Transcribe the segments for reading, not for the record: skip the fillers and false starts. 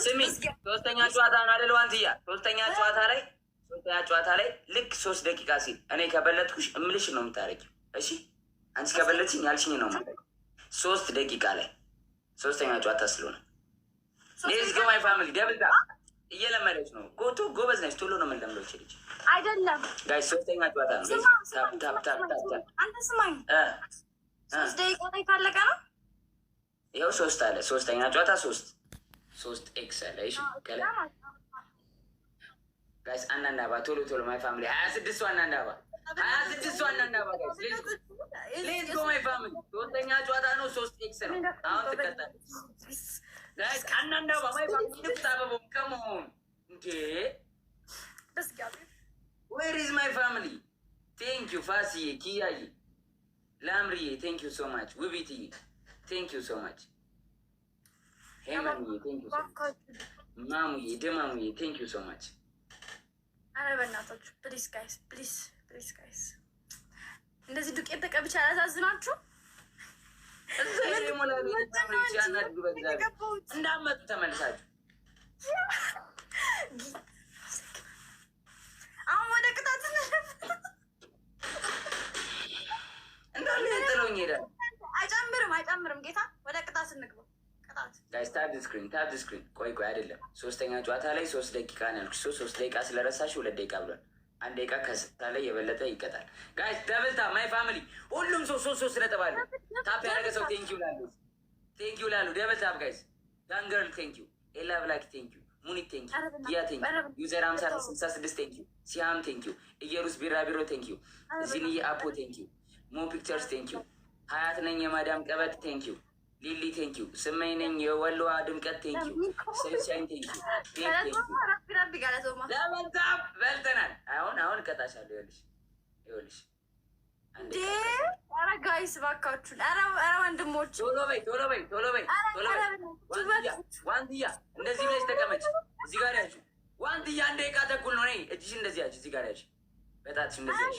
ስሚ ሶስተኛ ጨዋታ ነው አይደል? ዋንትያ ሶስተኛ ጨዋታ ላይ ልክ 3 ደቂቃ ሲል እኔ ከበለጥኩሽ እምልሽ ነው የምታረጊው። እሺ አንቺ ከበለጥሽኝ ያልሽኝ ነው ማለት 3 ደቂቃ ላይ ሶስተኛ ጨዋታ ስለሆነ ሌትስ ጎ ማይ ፋሚሊ ደብልታ እየለመደች ነው። ጎበዝ ነች። ቶሎ ነው የምንለምደው ልጅ አይደለም ጋይስ። ሶስተኛ ጨዋታ ነው። አንተ ስማኝ 3 ደቂቃ ላይ ካለቀ ነው ይኸው 3 አለ። ሶስተኛ ጨዋታ 3 ኤክስ አለ። እሺ ከለ ጋይስ አናንዳባ ቶሎ ማይ ፋሚሊ 26 አናንዳባ 26 አናንዳባ ጋይስ ሌትስ ጎ ማይ ፋሚሊ። ሶስተኛ ጨዋታ ነው 3 ኤክስ ነው። አሁን ትቀጣለች ጋይስ አናንዳባ ማይ ፋሚሊ ንፍታበቦም ከመሆን እንዴ ዌር ኢዝ ማይ ፋሚሊ ቴንክ ዩ ፋሲዬ ኪያዬ ላምሪዬ ቴንክ ዩ ሶ ማች ውቢትዬ ቴንክ ዩ ሶ ማች ሄመንዬ ቴንክ ዩ ሶ ማች ማሙዬ ደማሙዬ ቴንክ ዩ ሶ ማች። አረ በእናታችሁ ፕሊዝ ጋይስ ፕሊዝ ጋይስ እንደዚህ ዱቄት ተቀብቼ አላሳዝናችሁ። እንዳመጡ ተመልሳችሁ አሁን ወደ ቅጣት እንዳለ ጥለውኝ ሄዳል። አይጨምርም ጌታ ወደ ቅጣት እንግባ። ጋይስ ታብ ስክሪን ቆይ አይደለም። ሶስተኛ ጨዋታ ላይ 3 ደቂቃ ነው ያልኩሽ። 3 ደቂቃ ስለረሳሽ 2 ደቂቃ ብሏል። 1 ደቂቃ ከስታ ላይ የበለጠ ይቀጣል። ጋይስ ደብል ታፕ ማይ ፋሚሊ ሁሉም ሰው 3 ስለተባለ ታፕ ያደረገ ሰው ቴንኪው ላሉ ደብል ታፕ ጋይስ። ዳንገርል ቴንኪው፣ ኤላ ብላክ ቴንኪው፣ ሙኒክ ቴንኪው፣ ያ ቴንኪው፣ ዩዘር 5066 ቴንኪው፣ ሲያም ቴንኪው፣ እየሩስ ቢራቢሮ ቴንኪው፣ ዚንዬ አፖ ቴንኪው፣ ሞ ፒክቸርስ ቴንኪው፣ ሀያት ነኝ የማዳም ቀበጥ ቴንኪው፣ ሊሊ ቴንኪው፣ ስመኝ ነኝ የወሎዋ ድምቀት ቴንኪው፣ ሰንሻይን ቴንኪው። ለመልታም በልተናል። አሁን እቀጣሻለሁ። ይኸውልሽ ኧረ ጋይስ እባካችሁን፣ ኧረ ወንድሞች ቶሎ በይ። ዋንትያ እንደዚህ ብለሽ ተቀመጭ። እዚህ ጋር ያዥ ዋንትያ። 1 ደቂቃ ተኩል ነው። እጅሽ እንደዚህ ያዥ። እዚህ ጋር ያዥ። በጣትሽ እንደዚህ ያዥ።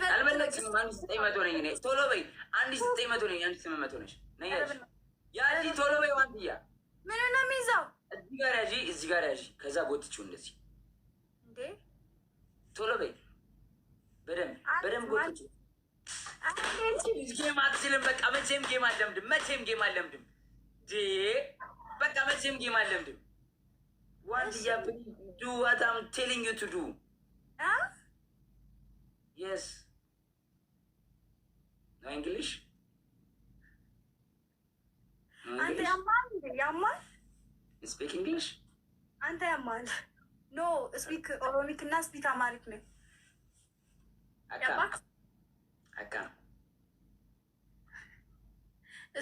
አልበለጥሽም። 1900 ነኝ እኔ። ቶሎ በይ። 1900 ነኝ። 1800 ነሽ። ያዢ ቶሎ በይ ዋንትያ። ምን ነው የሚይዘው? እዚህ ጋር ያዢ። ከዛ ጎትችው እንደዚህ። ቶሎ በይ። በደንብ ጎትችው። ጌም አትችልም። በቃ መቼም ጌም አልለምድም። በቃ መቼም ጌም አልለምድም። ዋንትያ ዱ ዋት አም ቴሊንግ ዩ ቱ ዱ Yes. No English? አንተ ያማል? Speak English? አንተ ያማል? No, speak ኦሮሚክ እና speak አማሪክ ነው። አካ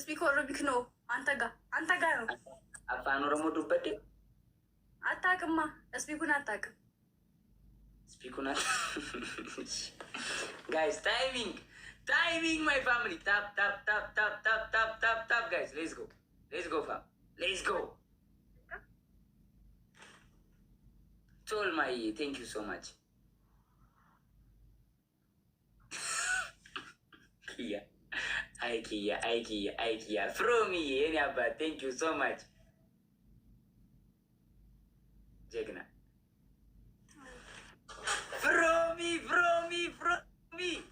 speak ኦሮሚክ ነው። አንተ ጋር ነው። አፋን ኦሮሞ ዱበዴ አታውቅማ። ስፒኩን አታውቅም። Guys, timing my family. Tap guys. Let's go fam. Let's go. Told my thank you so much. Kia. I Kia. From me, any about thank you so much. Jegna.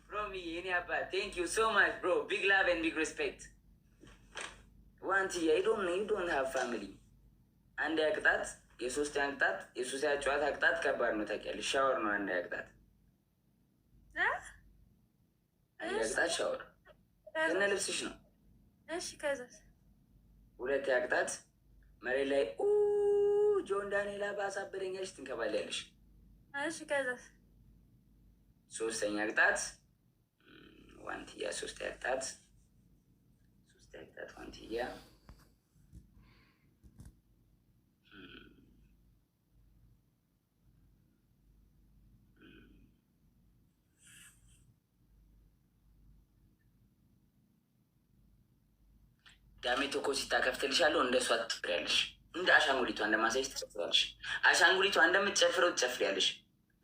From me, any about thank you so much, bro. Big love and big respect. Wanti, you don't have family. አንድ ቅጣት የሶስተኛ ቅጣት የሶስተኛ ጨዋታ ቅጣት ከባድ ነው ታውቂያለሽ። ሻወር ነው አንድ ቅጣት። አንድ ቅጣት ሻወር ከነ ልብስሽ ነው። እሺ ከዛስ? 2 ቅጣት መሬት ላይ ጆን ዳንኤል ባሳበደኛለሽ ትንከባለያለሽ። እሺ ከዛስ? 3ኛ ቅጣት ዋንትያ 3ኛ ቅጣት ዋንትያ ዳሜቶ ኮሲታ ከፍትልሻለሁ። እንደሷ ትጨፍሪያለሽ። እንደ አሻንጉሊቷ እንደማሳይሽ ትጨፍሪያለሽ። አሻንጉሊቷ እንደምትጨፍረው ትጨፍሪያለሽ።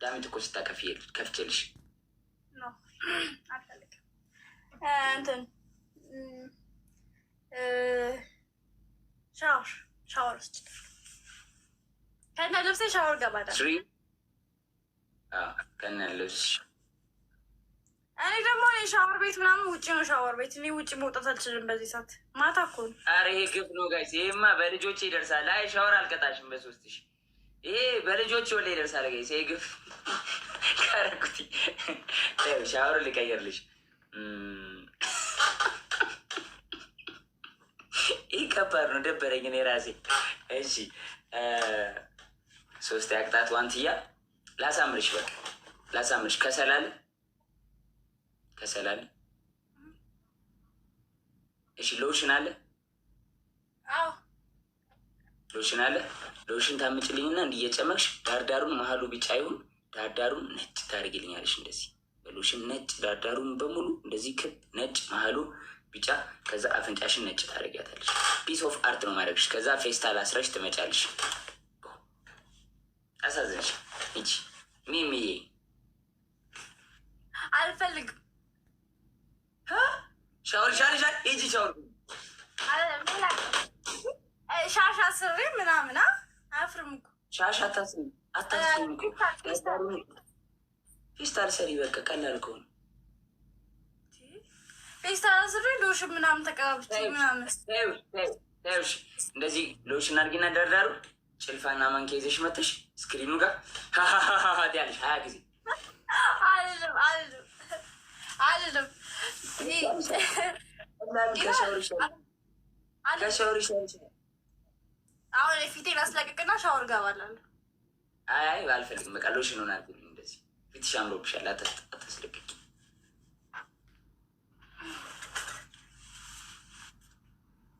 ዳሜቶ ኮሲታ ከፍቼልሽ እንትን ሻወር ውስጥ ከነ ልብሴ ሻወር ገባለሁ። ከነ ልብስ እኔ ደግሞ ሻወር ቤት ምናምን ውጭ ነው ሻወር ቤት። እኔ ውጭ መውጣት አልችልም በዚህ ሰዓት። ማታ እኮ ነው። ኧረ ይሄ ግፍ ነው ጋይስ። ይሄማ በልጆቼ ይደርሳል። አይ ሻወር አልቀጣሽም በ3 ሺህ ይሄ በልጆቼ ወላ ይደርሳል ጋይስ። ይሄ ግፍ ካረኩት ሻወር ሊቀየርልሽ ይህ ከባድ ነው። ደበረኝ እኔ ራሴ። እሺ 3 ያቅጣት ዋንትያ ላሳምርሽ፣ በቃ ላሳምርሽ። ከሰላል እሺ ሎሽን አለ? አዎ ሎሽን አለ። ሎሽን ታምጭልኝና እንዲየጨመቅሽ ዳርዳሩን መሀሉ ቢጫ ይሁን ዳርዳሩን ነጭ ታደርጊልኛለሽ። እንደዚህ በሎሽን ነጭ ዳርዳሩን በሙሉ እንደዚህ ክብ ነጭ መሀሉ ቢጫ። ከዛ አፍንጫሽን ነጭ ታደርጊያታለሽ። ፒስ ኦፍ አርት ነው ማድረግሽ። ከዛ ፌስታል አስረሽ ትመጫለሽ። አሳዘንሽ። ይቺ ሚሚዬ አልፈልግም። ሻወር ሻልሻል። ይቺ ሻወር ሻሻ ስሪ ምናምን አፍርም እኮ ሻሻ አታስሪ እኮ ፌስታል ሰሪ። በቃ ቀላል ከሆነ ፌስታል ስሪ ሎሽን ምናምን ተቀባብቼ ምናምን እንደዚህ ሎሽን አድርጊና ደርዳሩ ጭልፋና ማንኪያ ይዘሽ መተሽ ስክሪኑ ጋር ያለሽ 20 ጊዜ አልልም። ከሻወር ይሻልሻል። አሁን ፊቴን አስለቅቅና ሻወር ገባላለሁ። አይ አልፈልግም። በቃ ሎሽን ሆና አድርጊልኝ። እንደዚህ ፊትሽ አምሮብሻል። አታስለቅቂ።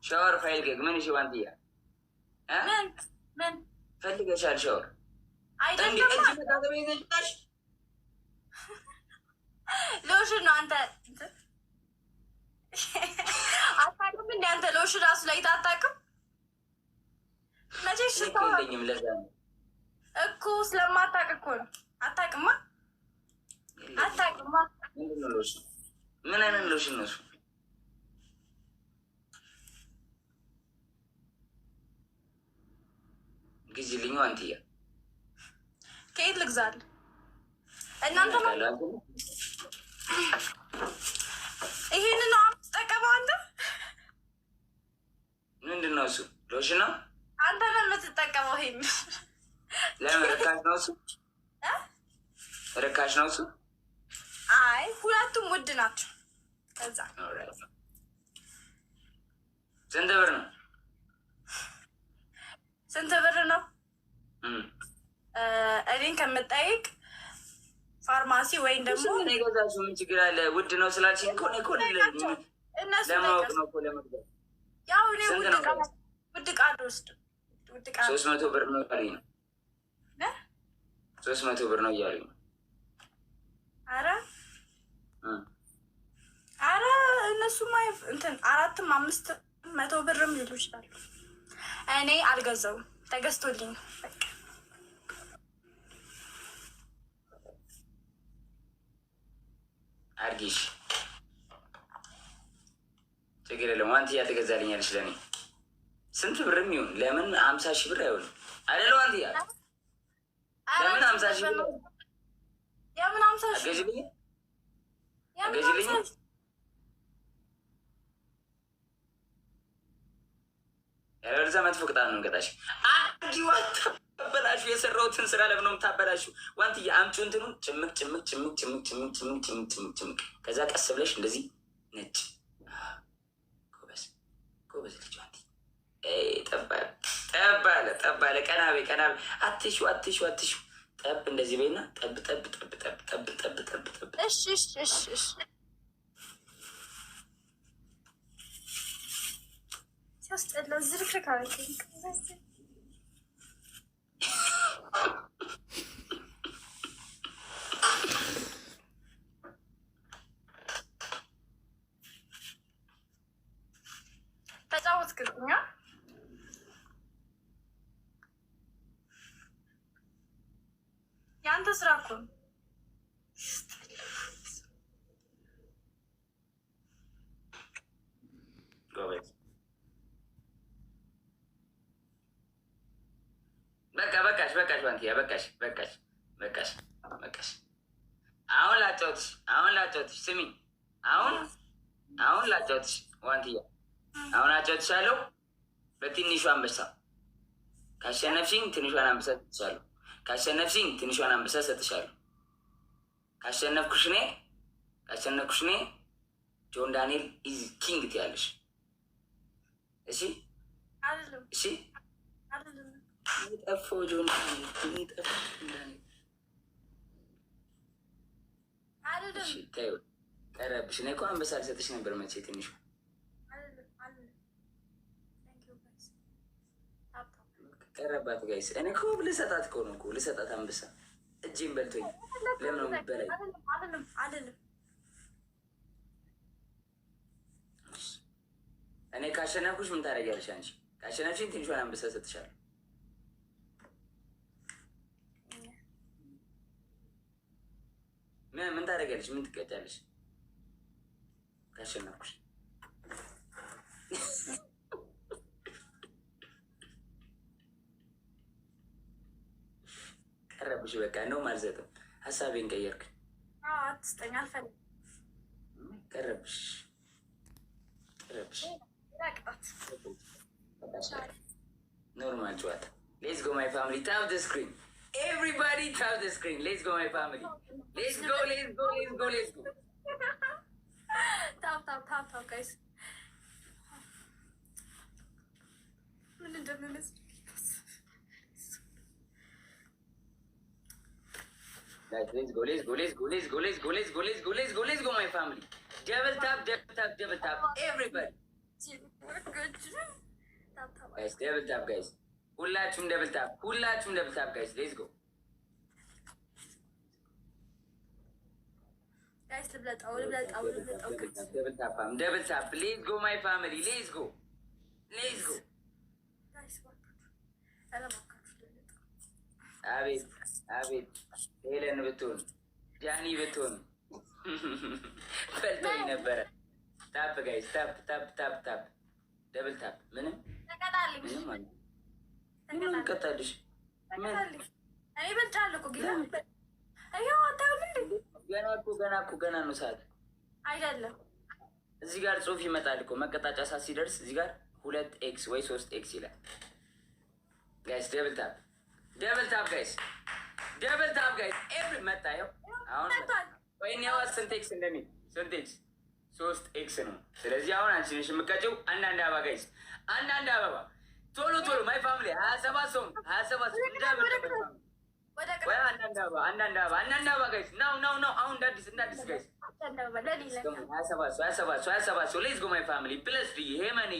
ሻወር ፋይል ገግ ምን እሺ ዋንትያ ምን ፈልገሻል? ሻወር አይደለም ሎሽን ነው። አንተ አታውቅም እንደ አንተ ሎሽን ራሱ ላይ አታውቅም። መቼ ሽታለኝም ለዛ ነው እኮ ስለማታውቅ እኮ ነው። አታውቅማ አታውቅማ። ምንድን ነው ሎሽን? ምን አይነት ሎሽን ነው እሱ? ግዢልኝ ዋንትያ። ከየት ልግዛለሁ? እናንተ ይሄንን ነው የምትጠቀመው አንተ? ምንድን ነው እሱ? ሎሽን ነው። አንተ ነው የምትጠቀመው ይሄን? ለምን ርካሽ ነው እሱ? ርካሽ ነው እሱ? አይ ሁለቱም ውድ ናቸው። እዛ ስንት ብር ነው? ስንት ብር ነው? እኔን ከምጠይቅ ፋርማሲ ወይም ደግሞ ገዛሽው ምን ችግር አለ? ውድ ነው ስላልሽኝ እኮ ለማወቅ ነው እኮ ለመግዛት። ያው እኔ ውድ ዕቃ አልወስድም። 300 ብር ነው እያሉኝ ነው። 300 ብር ነው እያሉኝ ነው። ኧረ እነሱማ እንትን 400-500 ብርም ሊሉ ይችላሉ። እኔ አልገዛውም፣ ተገዝቶልኝ በቃ። አድርጊሽ ችግር የለም። ዋንትያ ትገዛልኛለች ለእኔ ስንት ብርም ይሁን። ለምን 50 ሺህ ብር አይሆንም አይደለ ዋንትያ? ለምን 50 ሺህ ብር? የምን 50 ሺህ? አገዥልኝ ያለበለዚያ መጥፎ ቅጣት ነው እንቀጣሽ። አዲዋ ታበላሹ። የሰራሁትን ስራ ለምን ነው የምታበላሹ? ዋንትያ አምጪው እንትኑን ጭምቅ ጭምቅ ጭምቅ ጭምቅ ጭምቅ ጭምቅ ጭምቅ ጭምቅ ጭምቅ። ከዛ ቀስ ብለሽ እንደዚህ ነጭ። ጎበዝ ጎበዝ ልጅ ዋንትያ። ጠባለ ቀናቤ ቀናቤ። አትሹ አትሹ አትሹ። ጠብ እንደዚህ በይና ጠብ ጠብ ጠብ ጠብ ጠብ ጠብ ጠብ ጠብ። እሺ እሺ እሺ እሺ። ሲያስጠላ ዝርክርክ አለኝ። ተጫወትክልኛ። የአንተ ስራ እኮ ነው። ዋንትያ በቃሽ በቃሽ በቃሽ በቃሽ። አሁን ላጫውትሽ ስሚ። አሁን ላጫውትሽ ዋንትያ። አሁን አጫውትሻለሁ በትንሿ አንበሳ። ካሸነፍሽኝ ትንሿን አንበሳ ሰጥሻለሁ። ካሸነፍሽኝ ትንሿን አንበሳ ሰጥሻለሁ። ካሸነፍኩሽ እኔ ጆን ዳንኤል ኢዝ ኪንግ ትያለሽ። እሺ እሺ። ጠፋው ጆን ዳንኤል ተይው፣ ቀረብሽ። እኔ እኮ አንበሳ ልሰጥሽ ነበር መቼ ትንሹ ቀረባት። ጋይስ እኔ እኮ ልሰጣት እኮ ነው እኮ ልሰጣት አንበሳ እጄን በልቶኝ ለምን ነው የምትበላኝ? እኔ ካሸነፍኩሽ ምን ታደርጊያለሽ አንቺ? ካሸነፍሽኝ ትንሿን አንበሳ ሰጥሻለሁ። ምን ታደርጊያለሽ? ምን ትቀጫለሽ? ካሸነፍኩሽ ቀረብሽ። በቃ እንደውም አልሰጥም። ሀሳቤን ቀየርክ። አትስጠኝ፣ አልፈልግም። ቀረብሽ። ኖርማል ጨዋታ። ሌትስ ጎ ማይ ፋሚሊ ታፕ ዘ ስክሪን ኤቭሪባዲ ታፕ ዘ ስክሪን ሌትስ ጎ ማይ ፋሚሊ ሌትስ ጎ ታፕ ጋይስ ምን እንደምመስል let's go my family. Double tap everybody. Guys, double tap guys. ሁላችሁም double tap guys. Let's go. Guys, ልብለጣው double tap. Let's go my family. Let's go. አቤት ሄለን ብትሆን ጃኒ ብትሆን ፈልቶኝ ነበረ። ታፕ ጋይስ ታፕ ደብል ታፕ። ምንም ቀጣልሽ። ገና ነው ሰዓት አይደለም። እዚህ ጋር ጽሁፍ ይመጣል እኮ መቀጣጫ ሰዓት ሲደርስ እዚህ ጋር 2x ወይ 3x ይላል። ጋይስ ደብል ታፕ ጋይስ ኤቭሪ መጣየው አሁን ወይኔዋ ስንት ኤክስ እንደሚል ስንት ኤክስ 3x ነው። ስለዚህ አሁን አንቺ ነሽ የምትቀጪው። አንዳንድ አበባ ጋይስ አንዳንድ አበባ ቶሎ ማይ ፋሚሊ 27 ሰው ወይ አንዳንድ አበባ ጋይስ ናው አሁን እንዳዲስ ጋይስ 27 ሰው ሌትስ ጎ ማይ ፋሚሊ ፕለስ ዲ ሄመኒ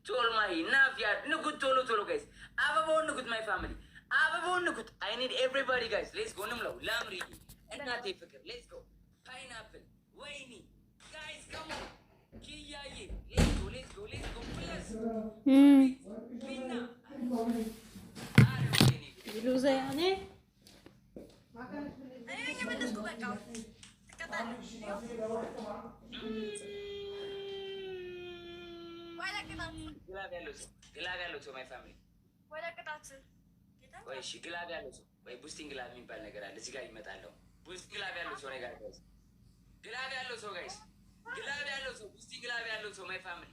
ቶልማሂ ናፊያ ንጉት ቶሎ ጋይስ አበባውን ንጉት ማይ ፋሚሊ አበባውን ንኩት። አይ ኒድ ኤቭሪባዲ ጋይስ ሌትስ ጎ ንምለው። ላምሪ እናቴ ፍቅር ሌትስ ጎ ፓይናፕል ወይኒ ጋይስ ካም ኦን ኪያዬ ሌትስ ጎ ፕለስ ቢና ይሉዘ ያኔ ግላብ ያለው ሰው ማይ ፋሚሊ ወይ እሺ፣ ግላብ ያለው ሰው ወይ ቡስቲንግ ግላብ የሚባል ነገር አለ። እዚህ ጋር ይመጣለሁ። ቡስቲንግ ግላብ ያለው ሰው ነገር ጋይስ፣ ግላብ ያለው ሰው ጋይስ፣ ግላብ ያለው ሰው ቡስቲንግ ግላብ ያለው ሰው ማይ ፋሚሊ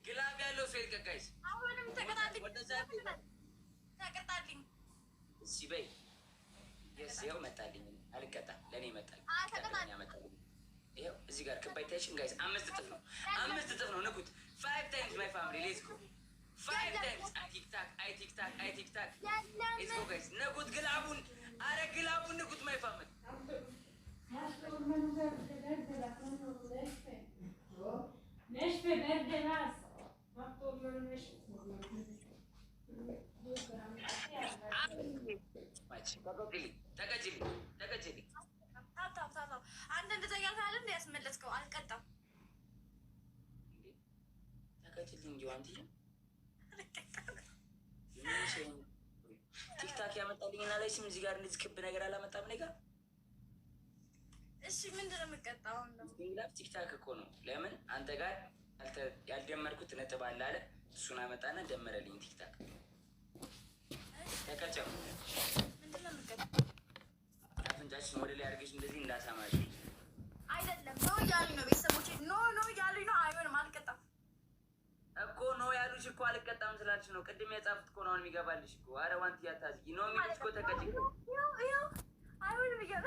ግላብ ያለው ሰው ይልቀቅ ጋይስ። አሁንም ተቀጣልኝ። እሺ በይ የስ ይኸው መጣልኝ። አልቀጣም። ለእኔ መጣልኝ። ይኸው እዚህ ጋር ከባይታይሽን ጋይስ 5 እጥፍ ነው። ንቁት 5 ታይምስ ማይ ፋሚሊ ሌትስ ጎ 5 ታይምስ። አይ ቲክታክ ሌትስ ጎ ጋይስ። ንቁት ግላቡን፣ አረ ግላቡን ንቁት ማይ ፋሚሊ ተቀጭልኝ። አንድ እንደዚያ ያልካለ እንደ ያስመለስከው አልቀጣም። ተቀጭልኝ እንጂ አንቺ ቲክታክ ያመጣልኝና ላይ ስም እዚህ ጋር እንደዚህ ክብ ነገር አላመጣም እኔ ጋር። እሺ ምንድን ነው የምትቀጣው? ቲክታክ እኮ ነው። ለምን አንተ ጋር ያልደመርኩት ነጥብ አለ አለ። እሱን አመጣና ደመረልኝ ቲክታክ። ተቀጨው አፍንጫችን ወደ ላይ አድርገሽ እንደዚህ እንዳሳማሽ አይደለም ነው እያሉኝ ነው ቤተሰቦቼ። ኖ እያሉኝ ነው። አይሆንም፣ አልቀጣም እኮ ነው ያሉሽ እኮ። አልቀጣም ስላልሽ ነው። ቅድም የጻፉት እኮ ነው አሁን የሚገባልሽ እኮ። ኧረ ዋንት ያታዝጊ ነው የሚልሽ እኮ። ተቀጭ አይሆንም እያለ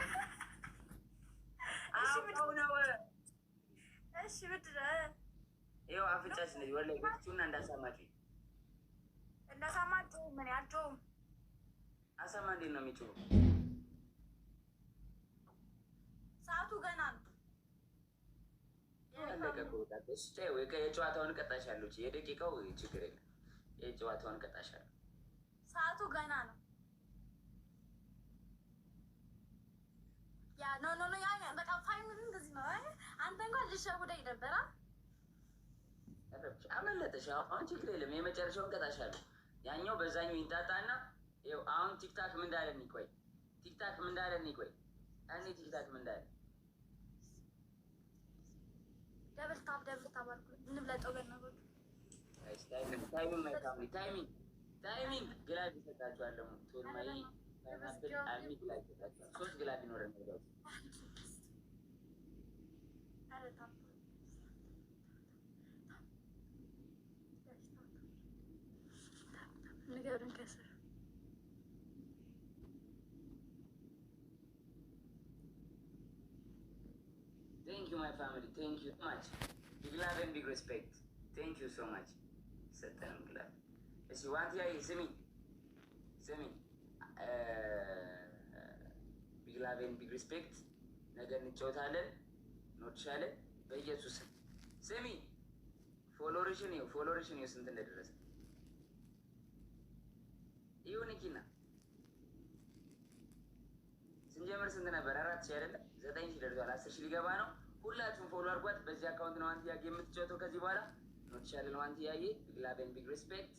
እሺ ብድረ ይኸው አፍንጫሽ እንደዚህ ወደ ላይ ገጭቹና እንዳሳማሽ እንዳሳማችሁ ምን ያልጮውም አሳማ እንዴት ነው የሚጮው? ሰዓቱ ገና ነው። የጨዋታውን ቀጣሻለሁ። የደቂቃው ችግር የለም። የጨዋታውን ቀጣሻለሁ። ሰዓቱ ገና ነው። ያ ኖ ያ በጣም ፋይሚሊ እንደዚህ ነው። አንተ እንኳን ልሸውደኝ ነበረ። አመለጠሽ። አሁን ችግር የለም። የመጨረሻውን ቀጣሻለሁ። ያኛው በዛኛው ይንጣጣና ይኸው አሁን ቲክታክ ምን እንዳለን ይቆይ። ቲክታክ ምን እንዳለን ይቆይ። እኔ ቲክታክ ምን እንዳለን ደብል ታፕ አልኩ። እንብለጠው በእናትህ። ታይሚንግ ግላብ ይሰጣችኋለሁ። ቶልማይ ታይማፕል አሚ ግላብ ይሰጣችኋል። 3 ግላብ ይኖረን ነው። አረ ታፕ ንገሩን ከስር Thank you, my family. Thank you so much. Big love and big respect. Thank you so much. ሰጠንም ግላብ። እሺ ዋንቲያ ስሚ ቢግ ላቭ ኤንድ ቢግ ሪስፔክት። ነገ እንጫወታለን። እንወድሻለን በኢየሱስ ስሚ። ፎሎወርሽን ይኸው ስንት እንደደረሰ ይሁን ኪና ስንጀምር ስንት ነበር? 4,000 አይደለም 9,000 ደርሷል። 10,000 ሊገባ ነው። ሁላችሁም ፎሎ አድርጓት። በዚህ አካውንት ነው ዋንቲያ የምትጫወተው ከዚህ በኋላ። እንወድሻለን ዋንቲያዬ። ቢግ ላቭ ኤንድ ቢግ ሪስፔክት